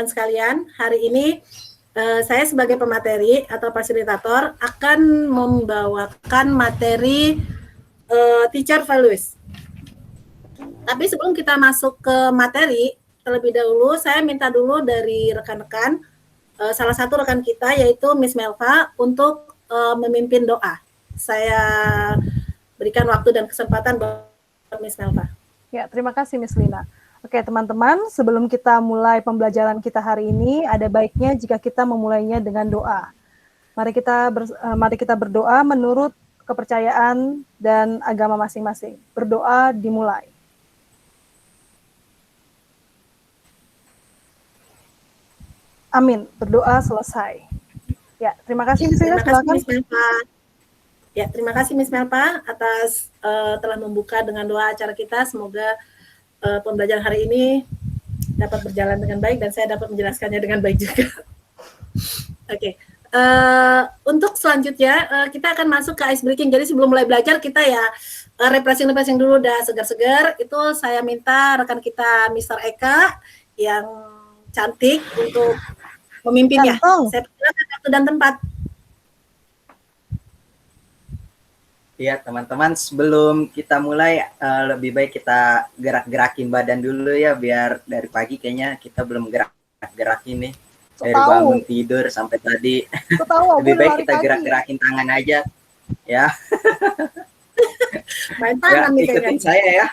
sekalian, hari ini saya sebagai pemateri atau fasilitator akan membawakan materi teacher values. Tapi sebelum kita masuk ke materi, terlebih dahulu saya minta dulu dari rekan-rekan, salah satu rekan kita yaitu Miss Melva untuk memimpin doa. Saya berikan waktu dan kesempatan buat Miss Melva. Ya, terima kasih Miss Lina. Oke teman-teman, sebelum kita mulai pembelajaran kita hari ini, ada baiknya jika kita memulainya dengan doa. Mari kita berdoa menurut kepercayaan dan agama masing-masing. Berdoa dimulai. Amin. Berdoa selesai. Ya, terima kasih Miss Lina. Terima kasih Miss Melva. Ya, terima kasih Miss Melva atas telah membuka dengan doa acara kita. Semoga pembelajaran hari ini dapat berjalan dengan baik dan saya dapat menjelaskannya dengan baik juga. Oke. Untuk selanjutnya kita akan masuk ke ice breaking. Jadi sebelum mulai belajar kita ya refreshing dulu, udah segar-segar. Itu saya minta rekan kita Mr. Eka yang cantik untuk memimpinnya. Saya persilakan waktu dan tempat. Ya teman-teman, sebelum kita mulai lebih baik kita gerak-gerakin badan dulu ya, biar dari pagi kayaknya kita belum gerak-gerakin nih. Dari bangun tidur sampai tadi. Lebih baik kita gerak-gerakin tangan aja ya. Ya, ikutin saya ya.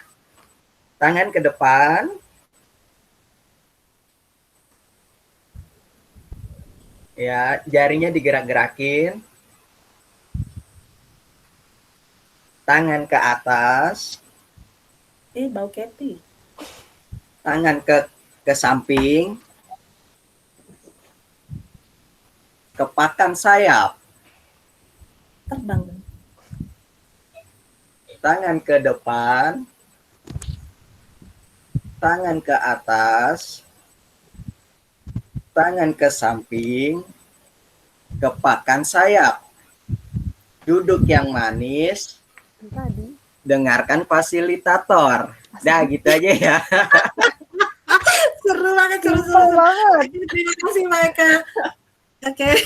Tangan ke depan. Ya, jarinya digerak-gerakin. Tangan ke atas. Bau Kathy. Tangan ke samping. Kepakan sayap. Terbang. Tangan ke depan. Tangan ke atas. Tangan ke samping. Kepakan sayap. Duduk yang manis. Dengarkan fasilitator. Dah gitu aja ya. Seru banget, seru banget. Terima kasih Maika. Oke.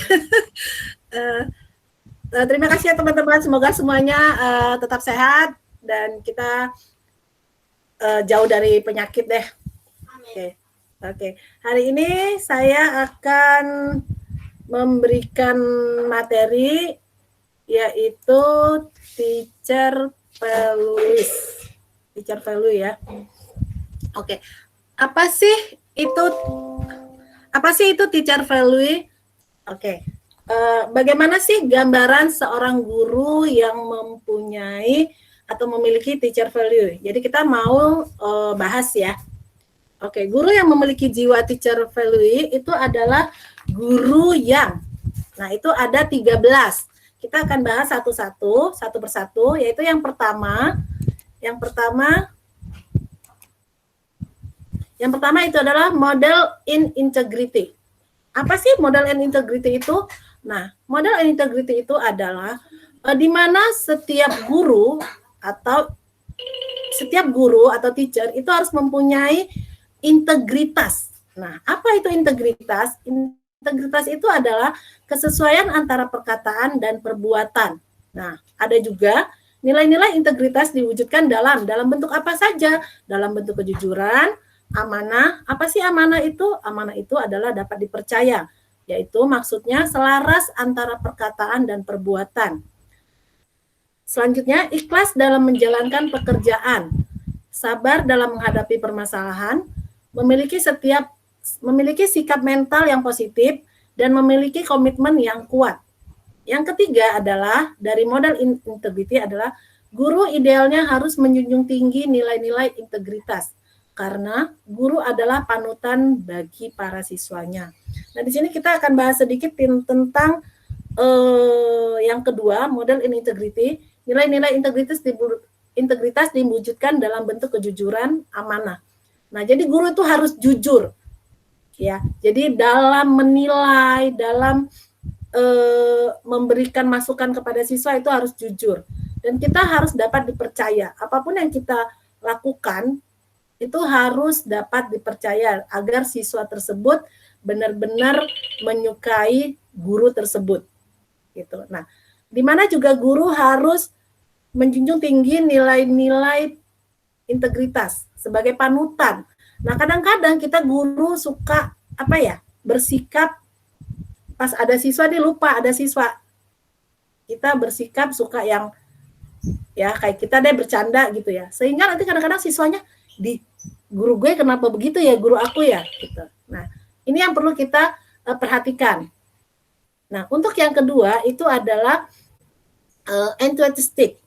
Terima kasih ya teman-teman. Semoga semuanya tetap sehat dan kita jauh dari penyakit deh. Oke. Hari ini saya akan memberikan materi yaitu teacher values. Teacher value ya. Oke. Apa sih itu teacher value? Oke. Bagaimana sih gambaran seorang guru yang mempunyai atau memiliki teacher value? Jadi kita mau bahas ya. Oke, guru yang memiliki jiwa teacher value itu adalah guru yang, nah itu ada 13. Kita akan bahas satu persatu, yaitu yang pertama itu adalah model in integrity. Apa sih model in integrity itu? Nah, model in integrity itu adalah di mana setiap guru atau teacher itu harus mempunyai integritas. Nah, apa itu integritas? Integritas itu adalah kesesuaian antara perkataan dan perbuatan. Nah, ada juga nilai-nilai integritas diwujudkan dalam bentuk apa saja? Dalam bentuk kejujuran, amanah. Apa sih amanah itu? Amanah itu adalah dapat dipercaya, yaitu maksudnya selaras antara perkataan dan perbuatan. Selanjutnya, ikhlas dalam menjalankan pekerjaan, sabar dalam menghadapi permasalahan, memiliki sikap mental yang positif, dan memiliki komitmen yang kuat. Yang ketiga adalah, dari model integrity adalah, guru idealnya harus menjunjung tinggi nilai-nilai integritas, karena guru adalah panutan bagi para siswanya. Nah, di sini kita akan bahas sedikit tentang yang kedua, model integrity. Nilai-nilai integritas diwujudkan dalam bentuk kejujuran, amanah. Nah, jadi guru itu harus jujur, ya. Jadi dalam menilai, dalam memberikan masukan kepada siswa itu harus jujur. Dan kita harus dapat dipercaya. Apapun yang kita lakukan itu harus dapat dipercaya agar siswa tersebut benar-benar menyukai guru tersebut gitu. Nah, di mana juga guru harus menjunjung tinggi nilai-nilai integritas sebagai panutan. Nah, kadang-kadang kita guru suka bersikap pas ada siswa dia lupa ada siswa. Kita bersikap suka yang ya kayak kita deh bercanda gitu ya. Sehingga nanti kadang-kadang siswanya di guru gue kenapa begitu ya, guru aku ya gitu. Nah, ini yang perlu kita perhatikan. Nah, untuk yang kedua itu adalah enthusiastic.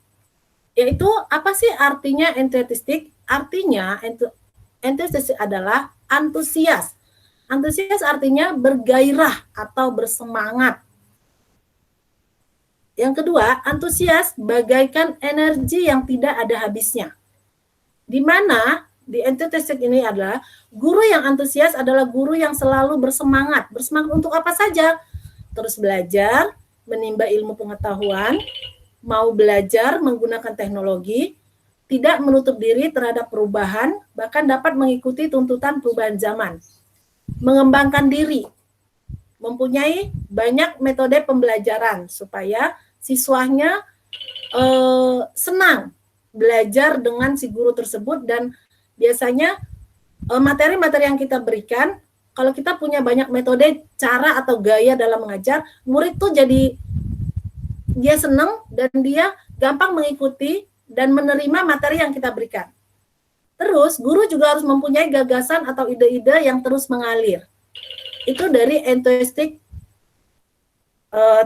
Yaitu apa sih artinya enthusiastic? Artinya enthusiastic adalah antusias. Antusias artinya bergairah atau bersemangat. Yang kedua, antusias bagaikan energi yang tidak ada habisnya. Di mana di enthusiastic ini adalah guru yang antusias adalah guru yang selalu bersemangat. Bersemangat untuk apa saja? Terus belajar, menimba ilmu pengetahuan, mau belajar menggunakan teknologi, tidak menutup diri terhadap perubahan, bahkan dapat mengikuti tuntutan perubahan zaman. Mengembangkan diri, mempunyai banyak metode pembelajaran supaya siswanya senang belajar dengan si guru tersebut. Dan biasanya materi-materi yang kita berikan, kalau kita punya banyak metode, cara atau gaya dalam mengajar, murid tuh jadi dia senang dan dia gampang mengikuti dan menerima materi yang kita berikan. Terus guru juga harus mempunyai gagasan atau ide-ide yang terus mengalir. Itu dari enthusiastic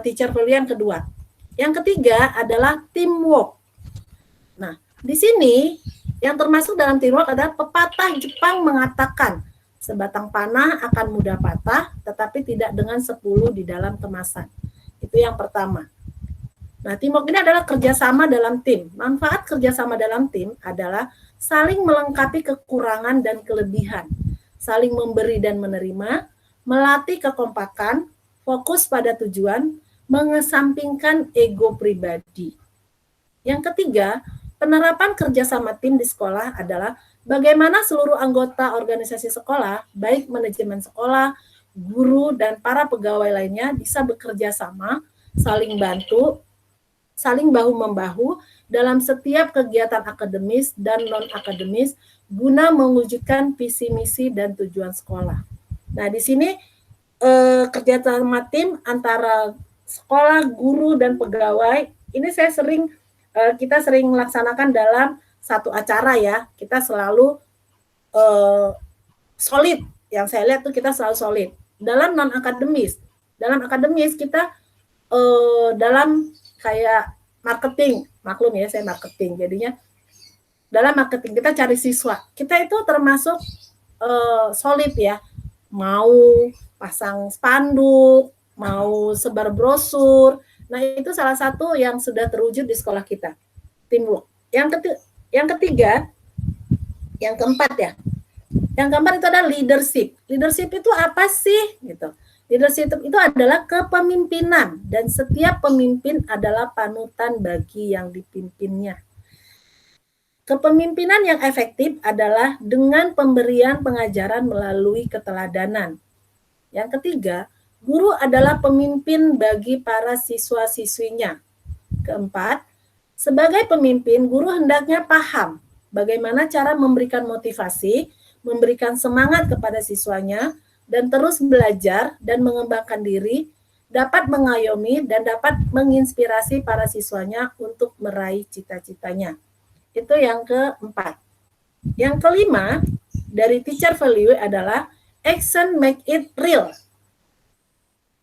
teacher value yang kedua. Yang ketiga adalah teamwork. Nah, di sini yang termasuk dalam teamwork adalah pepatah Jepang mengatakan, sebatang panah akan mudah patah, tetapi tidak dengan 10 di dalam kemasan. Itu yang pertama. Nah, teamwork ini adalah kerjasama dalam tim. Manfaat kerjasama dalam tim adalah saling melengkapi kekurangan dan kelebihan, saling memberi dan menerima, melatih kekompakan, fokus pada tujuan, mengesampingkan ego pribadi. Yang ketiga, penerapan kerjasama tim di sekolah adalah bagaimana seluruh anggota organisasi sekolah, baik manajemen sekolah, guru, dan para pegawai lainnya bisa bekerja sama, saling bantu, saling bahu-membahu dalam setiap kegiatan akademis dan non-akademis guna mewujudkan visi misi dan tujuan sekolah. Nah, di sini kerjasama tim antara sekolah, guru, dan pegawai, ini kita sering melaksanakan dalam satu acara ya. Kita selalu solid. Yang saya lihat tuh kita selalu solid. Dalam non-akademis, dalam akademis kita dalam kayak marketing, maklum ya saya marketing, jadinya dalam marketing kita cari siswa, kita itu termasuk solid ya, mau pasang spanduk, mau sebar brosur. Nah, itu salah satu yang sudah terwujud di sekolah kita, teamwork. Yang ketiga, yang keempat ya. Yang keempat itu adalah leadership. Leadership itu apa sih? Gitu. Leadership itu adalah kepemimpinan dan setiap pemimpin adalah panutan bagi yang dipimpinnya. Kepemimpinan yang efektif adalah dengan pemberian pengajaran melalui keteladanan. Yang ketiga, guru adalah pemimpin bagi para siswa-siswinya. Keempat, sebagai pemimpin, guru hendaknya paham bagaimana cara memberikan motivasi, memberikan semangat kepada siswanya, dan terus belajar dan mengembangkan diri, dapat mengayomi dan dapat menginspirasi para siswanya untuk meraih cita-citanya. Itu yang keempat. Yang kelima, dari teacher value adalah action make it real.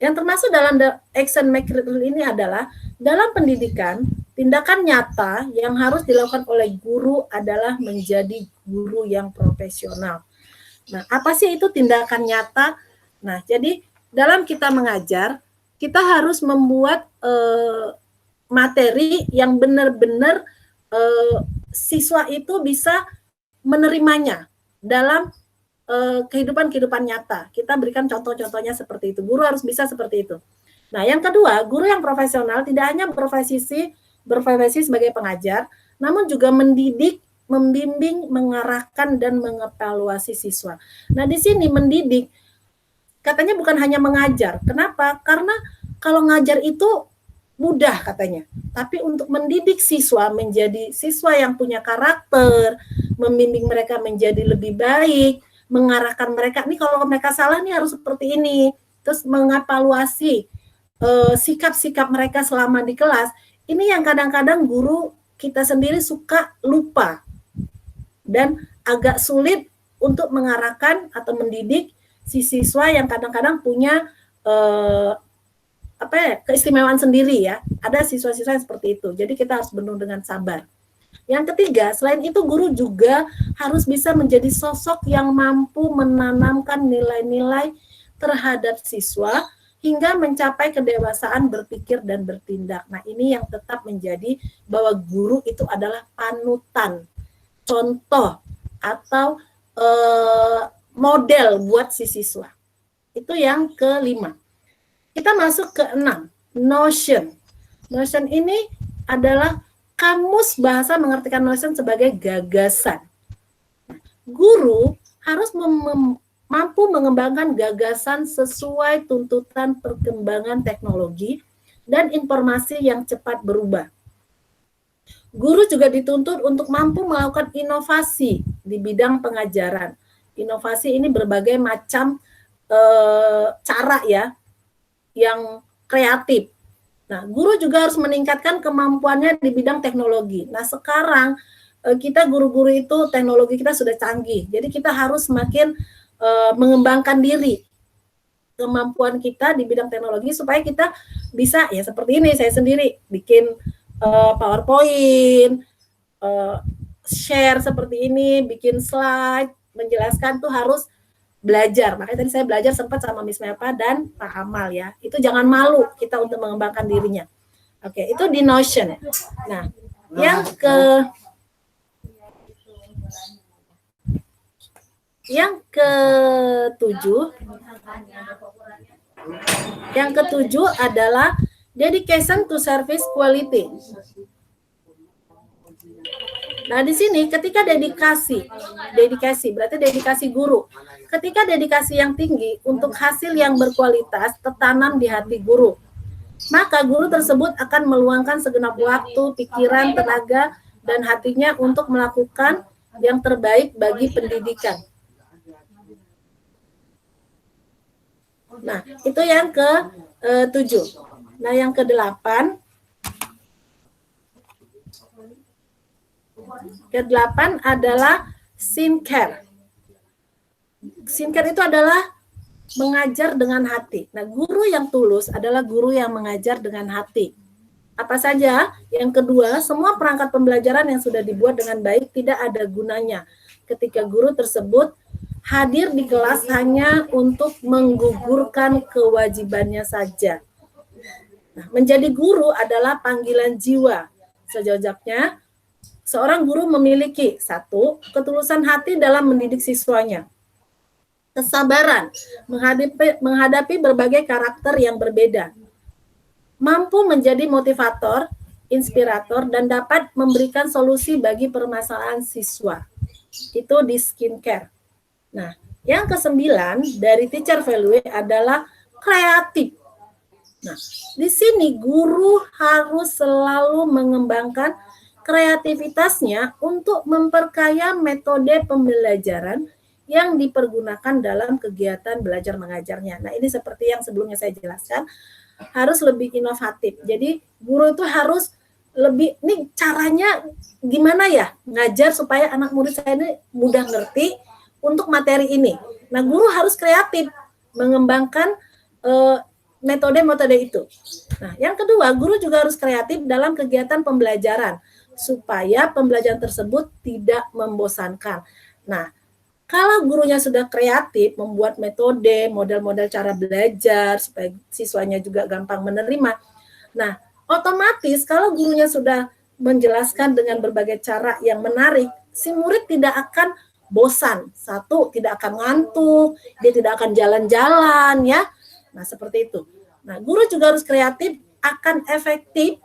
Yang termasuk dalam action make it real ini adalah dalam pendidikan, tindakan nyata yang harus dilakukan oleh guru adalah menjadi guru yang profesional. Nah, apa sih itu tindakan nyata? Nah, jadi dalam kita mengajar, kita harus membuat materi yang benar-benar siswa itu bisa menerimanya dalam kehidupan nyata. Kita berikan contoh-contohnya seperti itu. Guru harus bisa seperti itu. Nah, yang kedua, guru yang profesional tidak hanya berprofesi sebagai pengajar, namun juga mendidik, membimbing, mengarahkan, dan mengevaluasi siswa. Nah, di sini mendidik, katanya bukan hanya mengajar. Kenapa? Karena kalau ngajar itu mudah katanya. Tapi untuk mendidik siswa menjadi siswa yang punya karakter, membimbing mereka menjadi lebih baik, mengarahkan mereka, nih kalau mereka salah nih harus seperti ini. Terus mengevaluasi sikap-sikap mereka selama di kelas. Ini yang kadang-kadang guru kita sendiri suka lupa. Dan agak sulit untuk mengarahkan atau mendidik si siswa yang kadang-kadang punya keistimewaan sendiri ya. Ada siswa-siswa yang seperti itu. Jadi kita harus penuh dengan sabar. Yang ketiga, selain itu guru juga harus bisa menjadi sosok yang mampu menanamkan nilai-nilai terhadap siswa hingga mencapai kedewasaan berpikir dan bertindak. Nah, ini yang tetap menjadi bahwa guru itu adalah panutan, contoh atau model buat si siswa. Itu yang kelima. Kita masuk ke 6, notion. Notion ini adalah kamus bahasa mengartikan notion sebagai gagasan. Guru harus mampu mengembangkan gagasan sesuai tuntutan perkembangan teknologi dan informasi yang cepat berubah. Guru juga dituntut untuk mampu melakukan inovasi di bidang pengajaran. Inovasi ini berbagai macam cara ya, yang kreatif. Nah, guru juga harus meningkatkan kemampuannya di bidang teknologi. Nah, sekarang kita guru-guru itu teknologi kita sudah canggih. Jadi kita harus semakin mengembangkan diri, kemampuan kita di bidang teknologi supaya kita bisa ya seperti ini, saya sendiri bikin PowerPoint, share seperti ini, bikin slide, menjelaskan tuh harus belajar. Makanya tadi saya belajar sempat sama Miss Melpa dan Pak Amal ya. Itu jangan malu kita untuk mengembangkan dirinya. Oke, itu di Notion. Nah, yang ketujuh adalah dedication to service quality. Nah, di sini ketika dedikasi berarti dedikasi guru. Ketika dedikasi yang tinggi untuk hasil yang berkualitas tertanam di hati guru, maka guru tersebut akan meluangkan segenap waktu, pikiran, tenaga, dan hatinya untuk melakukan yang terbaik bagi pendidikan. Nah, itu yang ke-7. Nah, yang ke-8. Ke-8 adalah Sincare. Sincare itu adalah mengajar dengan hati. Nah, guru yang tulus adalah guru yang mengajar dengan hati. Apa saja? Yang kedua, semua perangkat pembelajaran yang sudah dibuat dengan baik tidak ada gunanya ketika guru tersebut hadir di kelas hanya untuk menggugurkan kewajibannya saja. Nah, menjadi guru adalah panggilan jiwa. Sejujurnya, seorang guru memiliki 1, ketulusan hati dalam mendidik siswanya. Kesabaran menghadapi berbagai karakter yang berbeda. Mampu menjadi motivator, inspirator, dan dapat memberikan solusi bagi permasalahan siswa. Itu di Sincare. Nah, yang ke-9 dari teacher value adalah kreatif. Nah, di sini guru harus selalu mengembangkan kreativitasnya untuk memperkaya metode pembelajaran yang dipergunakan dalam kegiatan belajar mengajarnya. Nah, ini seperti yang sebelumnya saya jelaskan, harus lebih inovatif. Jadi, guru itu harus lebih, nih caranya gimana ya ngajar supaya anak murid saya ini mudah ngerti untuk materi ini. Nah, guru harus kreatif mengembangkan metode-metode itu. Nah, yang kedua, guru juga harus kreatif dalam kegiatan pembelajaran supaya pembelajaran tersebut tidak membosankan. Nah, kalau gurunya sudah kreatif membuat metode, model-model cara belajar supaya siswanya juga gampang menerima. Nah, otomatis kalau gurunya sudah menjelaskan dengan berbagai cara yang menarik, si murid tidak akan bosan. 1, tidak akan ngantuk, dia tidak akan jalan-jalan ya. Nah, seperti itu. Nah, guru juga harus kreatif, akan efektif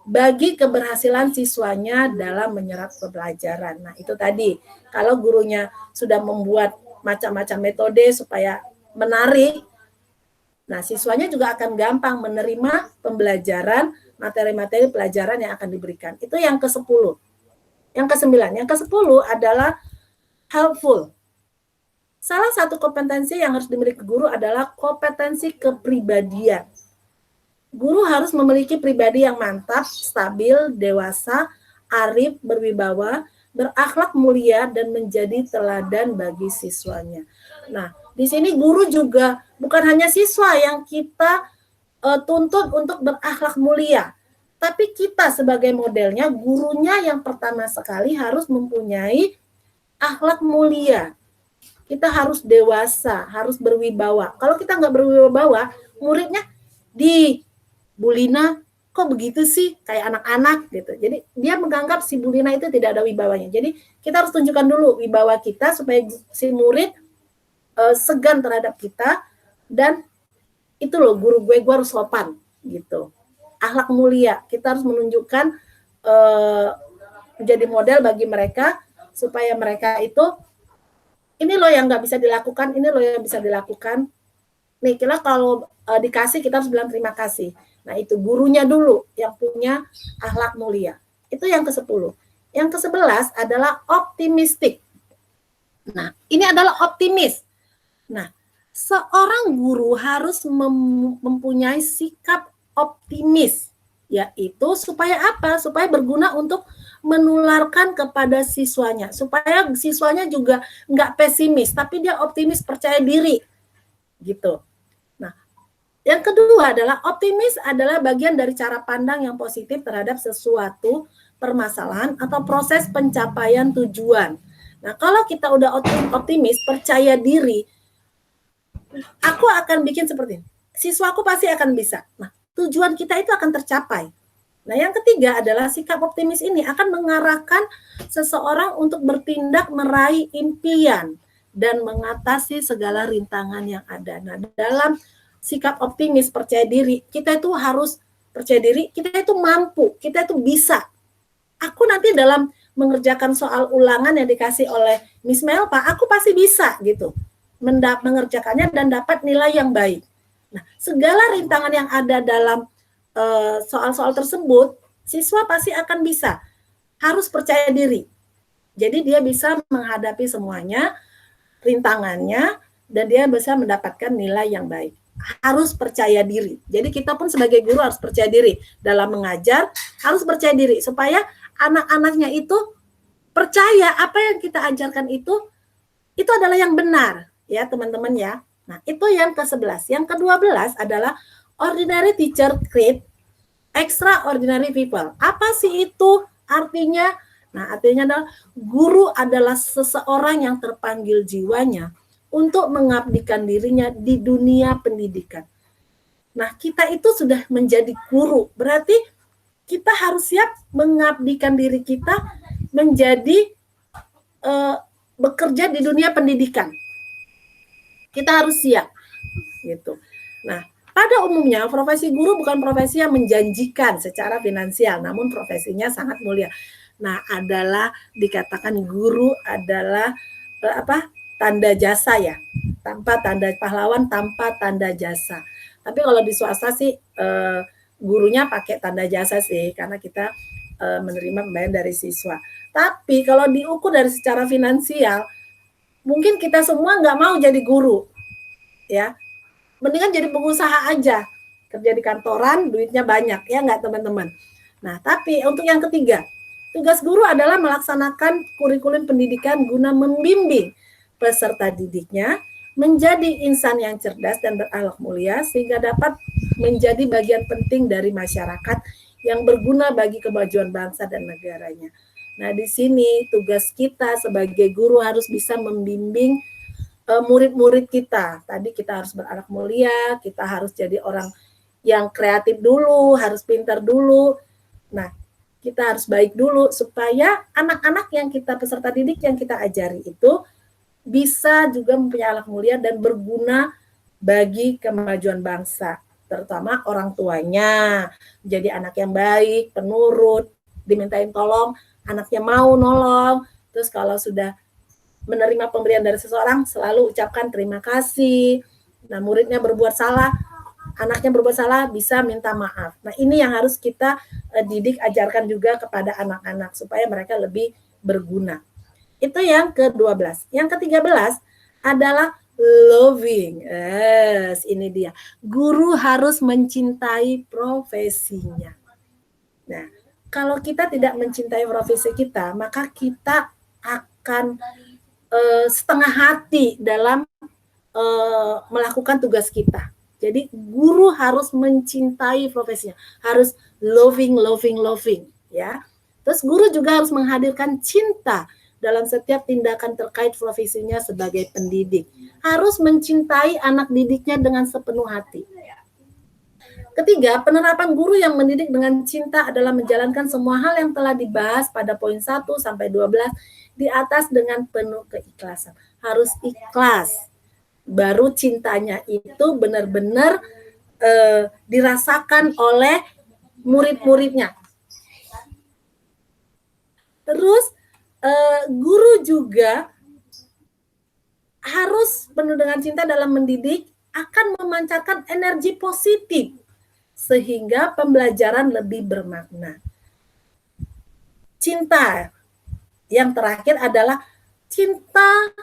bagi keberhasilan siswanya dalam menyerap pembelajaran. Nah, itu tadi. Kalau gurunya sudah membuat macam-macam metode supaya menarik, Nah, siswanya juga akan gampang menerima pembelajaran, materi-materi pelajaran yang akan diberikan. Itu yang ke-10. Yang ke-9. Yang ke-10 adalah helpful. Salah satu kompetensi yang harus dimiliki guru adalah kompetensi kepribadian. Guru harus memiliki pribadi yang mantap, stabil, dewasa, arif, berwibawa, berakhlak mulia, dan menjadi teladan bagi siswanya. Nah, di sini guru juga bukan hanya siswa yang kita tuntut untuk berakhlak mulia, tapi kita sebagai modelnya, gurunya yang pertama sekali harus mempunyai akhlak mulia. Kita harus dewasa, harus berwibawa. Kalau kita nggak berwibawa, muridnya di Bu Lina kok begitu sih, kayak anak-anak gitu. Jadi dia menganggap si Bu Lina itu tidak ada wibawanya. Jadi kita harus tunjukkan dulu wibawa kita supaya si murid segan terhadap kita, dan itu loh guru gue harus sopan gitu. Akhlak mulia, kita harus menunjukkan menjadi model bagi mereka supaya mereka itu ini loh yang nggak bisa dilakukan, ini loh yang bisa dilakukan. Nih, kita kalau dikasih kita harus bilang terima kasih. Nah, itu gurunya dulu yang punya akhlak mulia. Itu yang ke-10. Yang ke-11 adalah optimistik. Nah, ini adalah optimis. Nah, seorang guru harus mempunyai sikap optimis, yaitu supaya apa? Supaya berguna untuk menularkan kepada siswanya, supaya siswanya juga nggak pesimis, tapi dia optimis, percaya diri, gitu. Nah, yang kedua adalah optimis adalah bagian dari cara pandang yang positif terhadap sesuatu permasalahan atau proses pencapaian tujuan. Nah, kalau kita udah optimis, percaya diri, aku akan bikin seperti ini. Siswaku pasti akan bisa. Nah, tujuan kita itu akan tercapai. Nah, yang ketiga adalah sikap optimis ini akan mengarahkan seseorang untuk bertindak meraih impian dan mengatasi segala rintangan yang ada. Nah, dalam sikap optimis, percaya diri, kita itu harus percaya diri, kita itu mampu, kita itu bisa. Aku nanti dalam mengerjakan soal ulangan yang dikasih oleh Miss Melpa, aku pasti bisa gitu. Mengerjakannya dan dapat nilai yang baik. Nah, segala rintangan yang ada dalam soal-soal tersebut, siswa pasti akan bisa. Harus percaya diri. Jadi dia bisa menghadapi semuanya, rintangannya, dan dia bisa mendapatkan nilai yang baik. Harus percaya diri. Jadi kita pun sebagai guru harus percaya diri. Dalam mengajar, harus percaya diri. Supaya anak-anaknya itu percaya apa yang kita ajarkan itu adalah yang benar. Ya teman-teman ya. Nah itu yang ke-11. Yang ke-12 adalah ordinary teacher create extraordinary people. Apa sih itu artinya? Nah artinya adalah guru adalah seseorang yang terpanggil jiwanya untuk mengabdikan dirinya di dunia pendidikan. Nah kita itu sudah menjadi guru. Berarti kita harus siap mengabdikan diri kita menjadi bekerja di dunia pendidikan. Kita harus siap gitu. Nah, pada umumnya profesi guru bukan profesi yang menjanjikan secara finansial, namun profesinya sangat mulia. Nah, adalah dikatakan guru adalah tanda jasa ya. Tanpa tanda pahlawan, tanpa tanda jasa. Tapi kalau di swasta sih gurunya pakai tanda jasa sih, karena kita menerima pembayaran dari siswa. Tapi kalau diukur dari secara finansial, mungkin kita semua nggak mau jadi guru, ya. Mendingan jadi pengusaha aja, kerja di kantoran, duitnya banyak, ya nggak teman-teman. Nah, tapi untuk yang ketiga, tugas guru adalah melaksanakan kurikulum pendidikan guna membimbing peserta didiknya menjadi insan yang cerdas dan berakhlak mulia sehingga dapat menjadi bagian penting dari masyarakat yang berguna bagi kemajuan bangsa dan negaranya. Nah, di sini tugas kita sebagai guru harus bisa membimbing murid-murid kita. Tadi kita harus berakhlak mulia, kita harus jadi orang yang kreatif dulu, harus pintar dulu. Nah, kita harus baik dulu supaya anak-anak yang kita peserta didik yang kita ajari itu bisa juga mempunyai akhlak mulia dan berguna bagi kemajuan bangsa, terutama orang tuanya. Jadi anak yang baik, penurut, dimintain tolong, anaknya mau nolong. Terus kalau sudah menerima pemberian dari seseorang, selalu ucapkan terima kasih. Nah, muridnya berbuat salah, anaknya berbuat salah bisa minta maaf. Nah, ini yang harus kita didik, ajarkan juga kepada anak-anak supaya mereka lebih berguna. Itu yang ke-12. Yang ke-13 adalah loving. Yes, ini dia. Guru harus mencintai profesinya. Nah, kalau kita tidak mencintai profesi kita, maka kita akan setengah hati dalam melakukan tugas kita. Jadi guru harus mencintai profesinya, harus loving ya. Terus guru juga harus menghadirkan cinta dalam setiap tindakan terkait profesinya sebagai pendidik. Harus mencintai anak didiknya dengan sepenuh hati. Ketiga, penerapan guru yang mendidik dengan cinta adalah menjalankan semua hal yang telah dibahas pada poin 1 sampai 12 di atas dengan penuh keikhlasan. Harus ikhlas. Baru cintanya itu benar-benar dirasakan oleh murid-muridnya. Terus guru juga harus penuh dengan cinta dalam mendidik, akan memancarkan energi positif sehingga pembelajaran lebih bermakna. Cinta yang terakhir adalah cinta.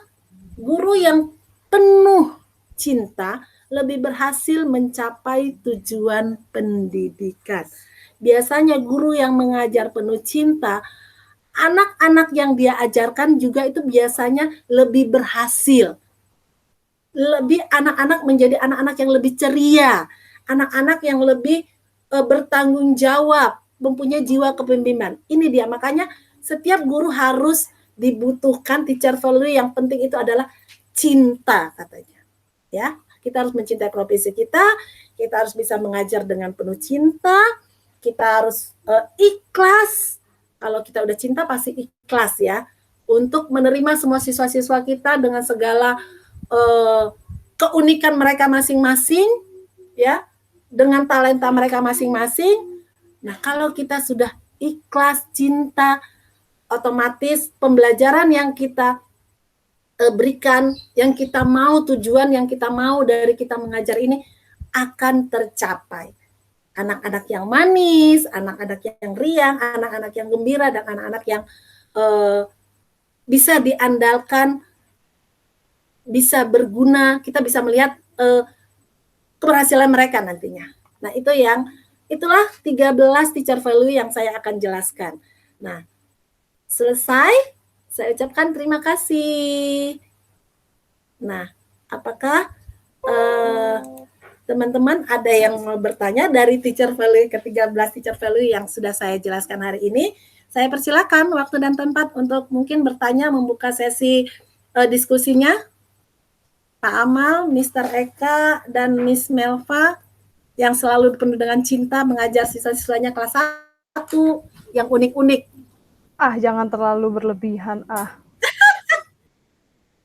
Guru yang penuh cinta lebih berhasil mencapai tujuan pendidikan. Biasanya guru yang mengajar penuh cinta, anak-anak yang dia ajarkan juga itu biasanya lebih berhasil. Lebih anak-anak menjadi anak-anak yang lebih ceria, anak-anak yang lebih bertanggung jawab, mempunyai jiwa kepemimpinan. Ini dia, makanya setiap guru harus dibutuhkan teacher value. Yang penting itu adalah cinta katanya. Ya, kita harus mencintai profesi kita harus bisa mengajar dengan penuh cinta, kita harus ikhlas. Kalau kita udah cinta pasti ikhlas ya, untuk menerima semua siswa-siswa kita dengan segala keunikan mereka masing-masing, ya, dengan talenta mereka masing-masing. Nah, kalau kita sudah ikhlas, cinta, otomatis pembelajaran yang kita berikan, yang kita mau, tujuan yang kita mau dari kita mengajar ini akan tercapai. Anak-anak yang manis, anak-anak yang riang, anak-anak yang gembira, dan anak-anak yang bisa diandalkan, bisa berguna, kita bisa melihat keberhasilan mereka nantinya. Nah, itulah 13 teacher value yang saya akan jelaskan. Nah, selesai, saya ucapkan terima kasih. Nah, apakah teman-teman ada yang mau bertanya dari teacher value ke-13 teacher value yang sudah saya jelaskan hari ini? Saya persilakan waktu dan tempat untuk mungkin bertanya, membuka sesi diskusinya. Pak Amal, Mr. Eka, dan Miss Melva yang selalu penuh dengan cinta mengajar siswa-siswanya kelas 1 yang unik-unik. Jangan terlalu berlebihan.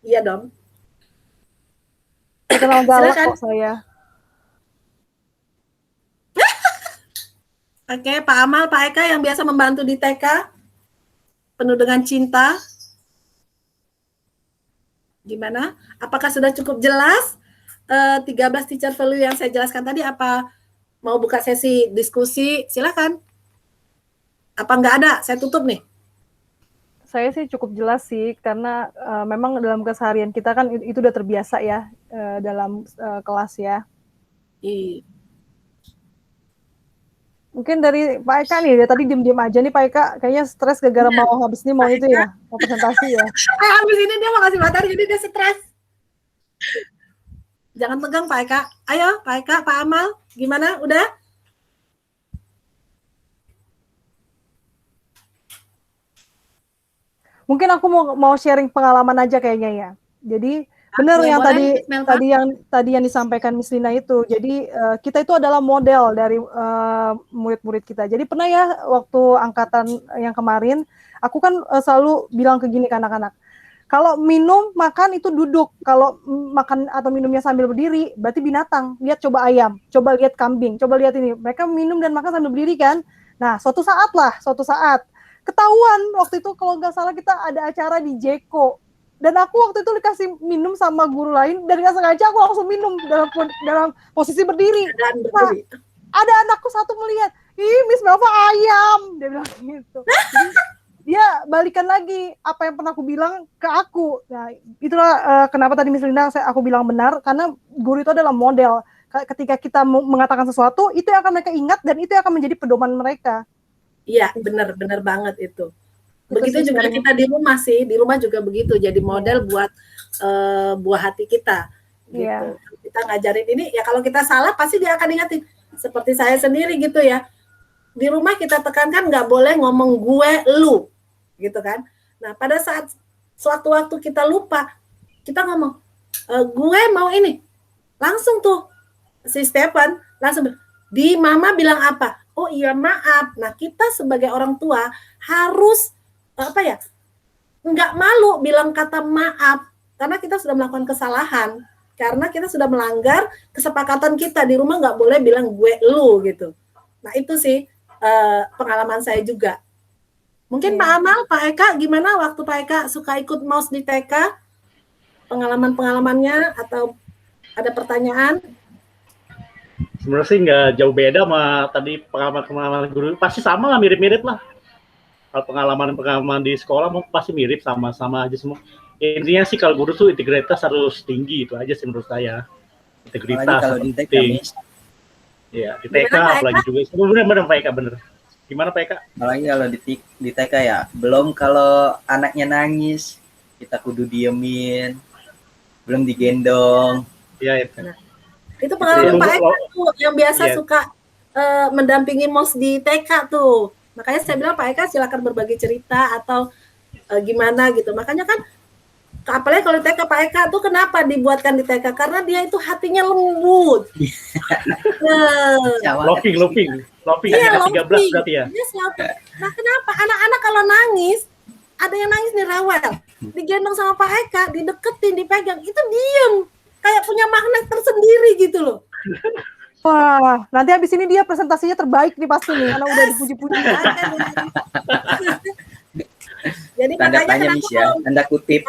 Iya dong. Kenal galak kok saya. Oke, Pak Amal, Pak Eka yang biasa membantu di TK, penuh dengan cinta. Gimana? Apakah sudah cukup jelas 13 teacher value yang saya jelaskan tadi? Apa mau buka sesi diskusi? Silakan. Apa nggak ada? Saya tutup nih. Saya sih cukup jelas sih, karena memang dalam keseharian kita kan itu udah terbiasa ya dalam kelas ya. Iya. Mungkin dari Pak Eka nih, tadi diem-diem aja nih Pak Eka, kayaknya stres gara-gara mau habis ini mau itu ya, mau presentasi ya. Habis ini dia mau kasih materi, jadi dia stres. Jangan tegang Pak Eka. Ayo Pak Eka, Pak Amal, gimana? Udah? Mungkin aku mau sharing pengalaman aja kayaknya ya. Jadi benar yang tadi yang disampaikan Miss Lina itu. Jadi kita itu adalah model dari murid-murid kita. Jadi pernah ya waktu angkatan yang kemarin, aku kan selalu bilang ke gini ke anak-anak. Kalau minum, makan itu duduk. Kalau makan atau minumnya sambil berdiri, berarti binatang. Lihat coba ayam, coba lihat kambing, coba lihat ini. Mereka minum dan makan sambil berdiri kan. Nah, suatu saat ketahuan waktu itu kalau nggak salah kita ada acara di Jeko. Dan aku waktu itu dikasih minum sama guru lain dan nggak sengaja aku langsung minum dalam posisi berdiri. Dan Nah, ada anakku satu melihat, ih Miss Melva ayam, dia bilang gitu. Jadi, dia balikan lagi apa yang pernah aku bilang ke aku. Nah, itulah kenapa tadi Miss Linda aku bilang benar, karena guru itu adalah model. Ketika kita mengatakan sesuatu, itu yang akan mereka ingat dan itu yang akan menjadi pedoman mereka. Iya, benar banget itu. Begitu juga kita di rumah sih, di rumah juga begitu, jadi model buat buah hati kita. Gitu. Kita ngajarin ini, ya kalau kita salah pasti dia akan ingatin. Seperti saya sendiri gitu ya. Di rumah kita tekankan nggak boleh ngomong gue, lu, gitu kan. Nah, pada saat suatu waktu kita lupa, kita ngomong, gue mau ini. Langsung tuh, si Stephen langsung, di mama bilang apa? Oh iya maaf. Nah, kita sebagai orang tua harus nggak malu bilang kata maaf karena kita sudah melakukan kesalahan, karena kita sudah melanggar kesepakatan kita di rumah, nggak boleh bilang gue lu gitu. Nah itu sih pengalaman saya juga. Mungkin Pak Amal, Pak Eka gimana waktu Pak Eka suka ikut MOS di TK, pengalamannya atau ada pertanyaan? Sebenarnya sih nggak jauh beda sama tadi pengalaman guru, pasti sama lah, mirip-mirip lah. Kalau pengalaman di sekolah pasti mirip, sama aja semua. Intinya sih kalau guru tuh integritas harus tinggi, itu aja sih menurut saya. Integritas kalau di TK, ya di TK apalagi juga. Benar Pak Eka, bener. Gimana Pak Eka? Apalagi kalau di TK ya, belum kalau anaknya nangis kita kudu diemin, belum digendong. Iya itu. Nah, itu pengalaman Pak Eka tuh yang biasa suka mendampingi MOS di TK tuh. Makanya saya bilang Pak Eka silakan berbagi cerita atau gimana gitu. Makanya kan apalagi kalau TK Pak Eka tuh kenapa dibuatkan di TK? Karena dia itu hatinya lembut. Loving. Iya, 13 berarti ya. Nah, kenapa anak-anak kalau nangis, ada yang nangis nih rewel, digendong sama Pak Eka, dideketin, dipegang, itu diem. Kayak punya magnet tersendiri gitu loh. Wah, nanti habis ini dia presentasinya terbaik nih pasti nih, karena udah dipuji-puji. Jadi tanda tanya Miss ya, tanda kutip.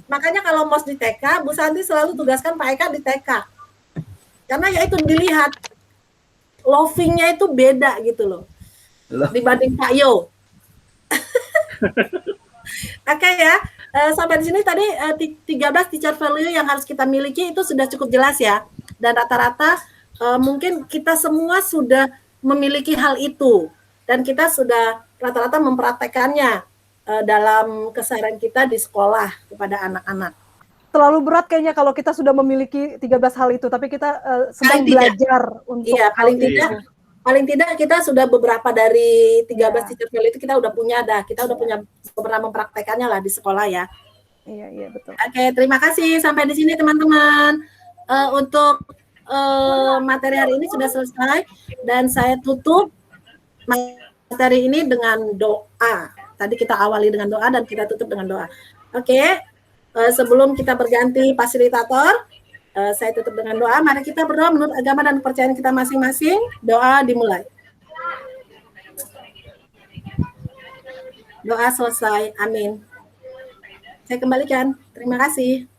Makanya kalau MOS di TK, Bu Santi selalu tugaskan Pak Eka di TK. Karena ya itu dilihat, loving-nya itu beda gitu loh. Dibanding Pak Yo. Oke ya, sampai di sini tadi 13 teacher value yang harus kita miliki itu sudah cukup jelas ya. Dan rata-rata mungkin kita semua sudah memiliki hal itu dan kita sudah rata-rata mempraktekannya dalam keseharian kita di sekolah kepada anak-anak. Terlalu berat kayaknya kalau kita sudah memiliki 13 hal itu, tapi kita sedang belajar untuk paling tidak kita sudah beberapa dari 13 teacher value itu kita udah punya pernah mempraktekannya lah di sekolah ya. Iya betul. Oke, terima kasih sampai di sini teman-teman. Untuk materi hari ini sudah selesai dan saya tutup materi ini dengan doa. Tadi kita awali dengan doa dan kita tutup dengan doa. Oke, sebelum kita berganti fasilitator, saya tutup dengan doa. Mari kita berdoa menurut agama dan kepercayaan kita masing-masing. Doa dimulai. Doa selesai. Amin. Saya kembalikan. Terima kasih.